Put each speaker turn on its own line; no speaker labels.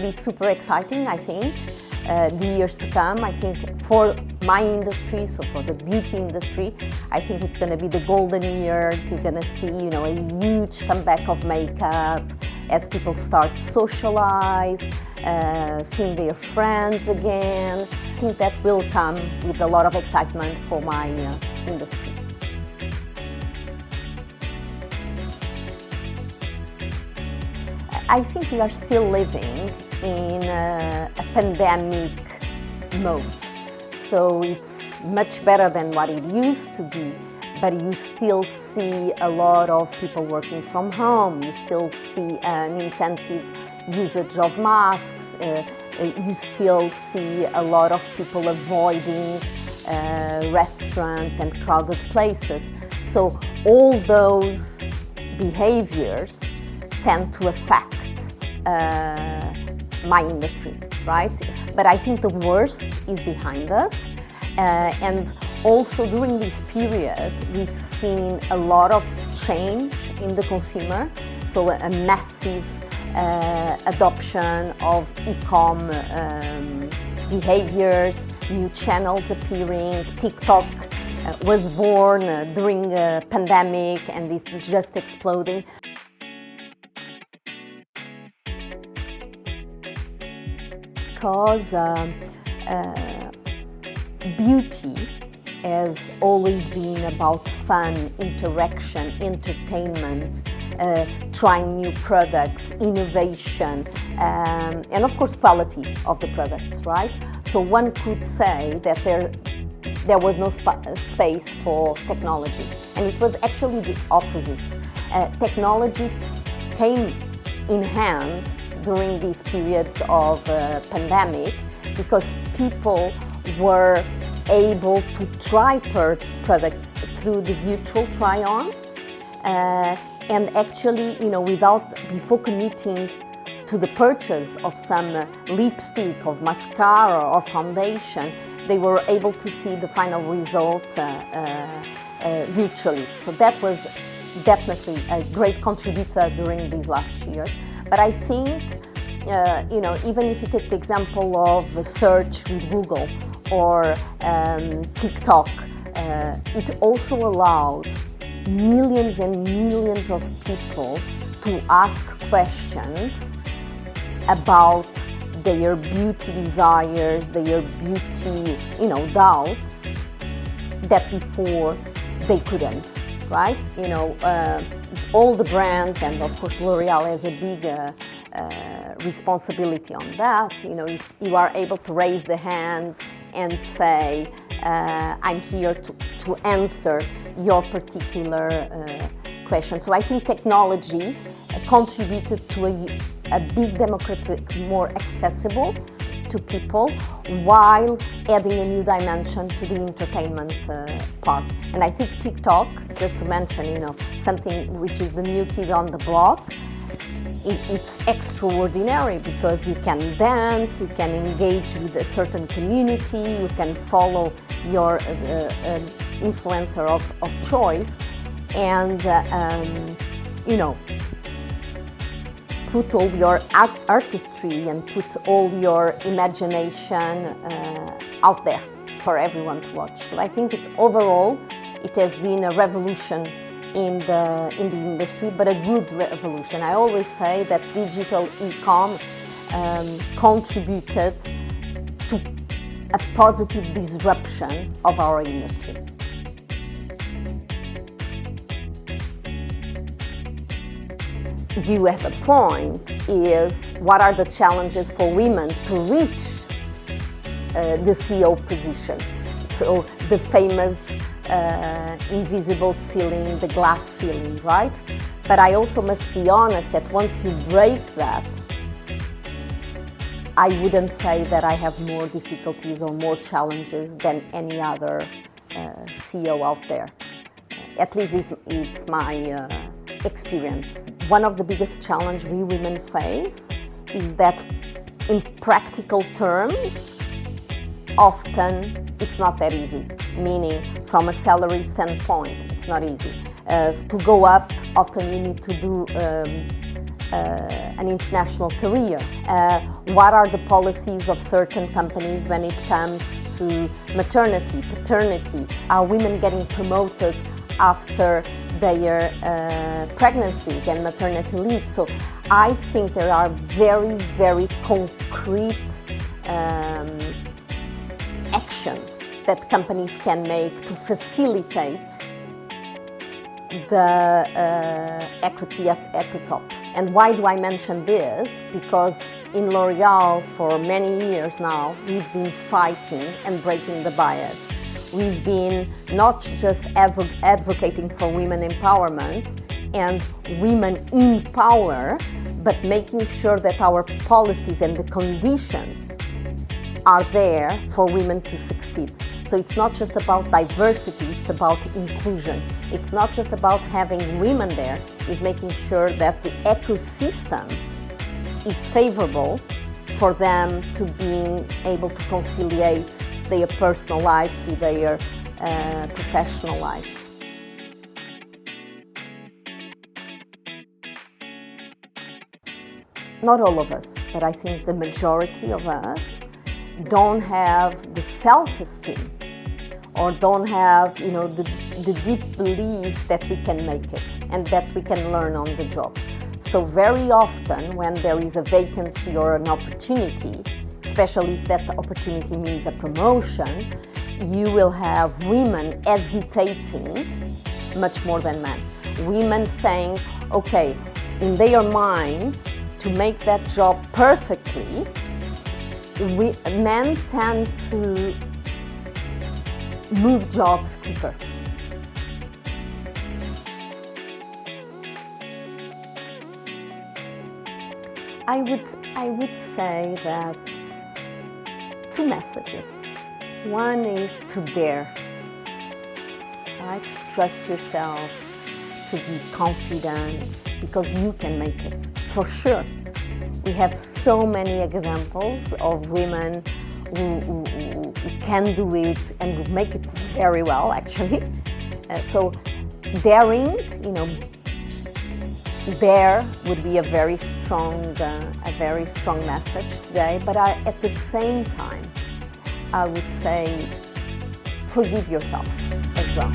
be super exciting, I think, the years to come. I think for my industry, so for the beauty industry, I think it's going to be the golden years. You're going to see, a huge comeback of makeup as people start to socialize, seeing their friends again. I think that will come with a lot of excitement for my industry. I think we are still living in a pandemic mode. So it's much better than what it used to be, but you still see a lot of people working from home. You still see an intensive usage of masks. You still see a lot of people avoiding restaurants and crowded places. So all those behaviors tend to affect my industry, right? But I think the worst is behind us. And also during this period, we've seen a lot of change in the consumer. So a massive adoption of e-com behaviors, new channels appearing. TikTok was born during a pandemic, and it's just exploding. Because beauty has always been about fun, interaction, entertainment, trying new products, innovation, and of course quality of the products, right? So one could say that there was no space for technology, and it was actually the opposite. Technology came in hand during these periods of pandemic because people were able to try products through the virtual try-ons and actually, before committing to the purchase of some lipstick, of mascara or foundation, they were able to see the final results virtually. So that was definitely a great contributor during these last years. But I think, even if you take the example of search with Google or TikTok, it also allowed millions and millions of people to ask questions about their beauty desires, their beauty, doubts that before they couldn't, right? All the brands, and of course L'Oreal has a big responsibility on that. You are able to raise the hand and say, I'm here to answer your particular question. So I think technology contributed to a big democratic, more accessible to people, while adding a new dimension to the entertainment part. And I think TikTok, just to mention, something which is the new kid on the block, it's extraordinary because you can dance, you can engage with a certain community, you can follow your influencer of choice, and put all your artistry and put all your imagination out there for everyone to watch. So I think overall it has been a revolution in the industry, but a good revolution. I always say that digital e-com contributed to a positive disruption of our industry. You at the point is, what are the challenges for women to reach the CEO position? So the famous invisible ceiling, the glass ceiling, right? But I also must be honest that once you break that, I wouldn't say that I have more difficulties or more challenges than any other CEO out there. At least it's my experience. One of the biggest challenges we women face is that in practical terms, often it's not that easy. Meaning, from a salary standpoint, it's not easy. To go up, often you need to do an international career? What are the policies of certain companies when it comes to maternity, paternity? Are women getting promoted after their pregnancies and maternity leave? So I think there are very, very concrete actions that companies can make to facilitate the equity at the top. And why do I mention this? Because in L'Oréal for many years now, we've been fighting and breaking the bias. We've been not just advocating for women empowerment and women in power, but making sure that our policies and the conditions are there for women to succeed. So it's not just about diversity, it's about inclusion. It's not just about having women there, it's making sure that the ecosystem is favorable for them to being able to conciliate their personal lives with their professional lives. Not all of us, but I think the majority of us don't have the self-esteem or don't have, the deep belief that we can make it and that we can learn on the job. So very often when there is a vacancy or an opportunity, especially if that opportunity means a promotion, you will have women hesitating much more than men. Women saying, okay, in their minds, to make that job perfectly, men tend to move jobs quicker. I would say that two messages. One is to dare, right? Trust yourself, to be confident, because you can make it, for sure. We have so many examples of women who can do it and who make it very well, actually. So daring, dare would be a very strong message today. But at the same time, I would say forgive yourself as well.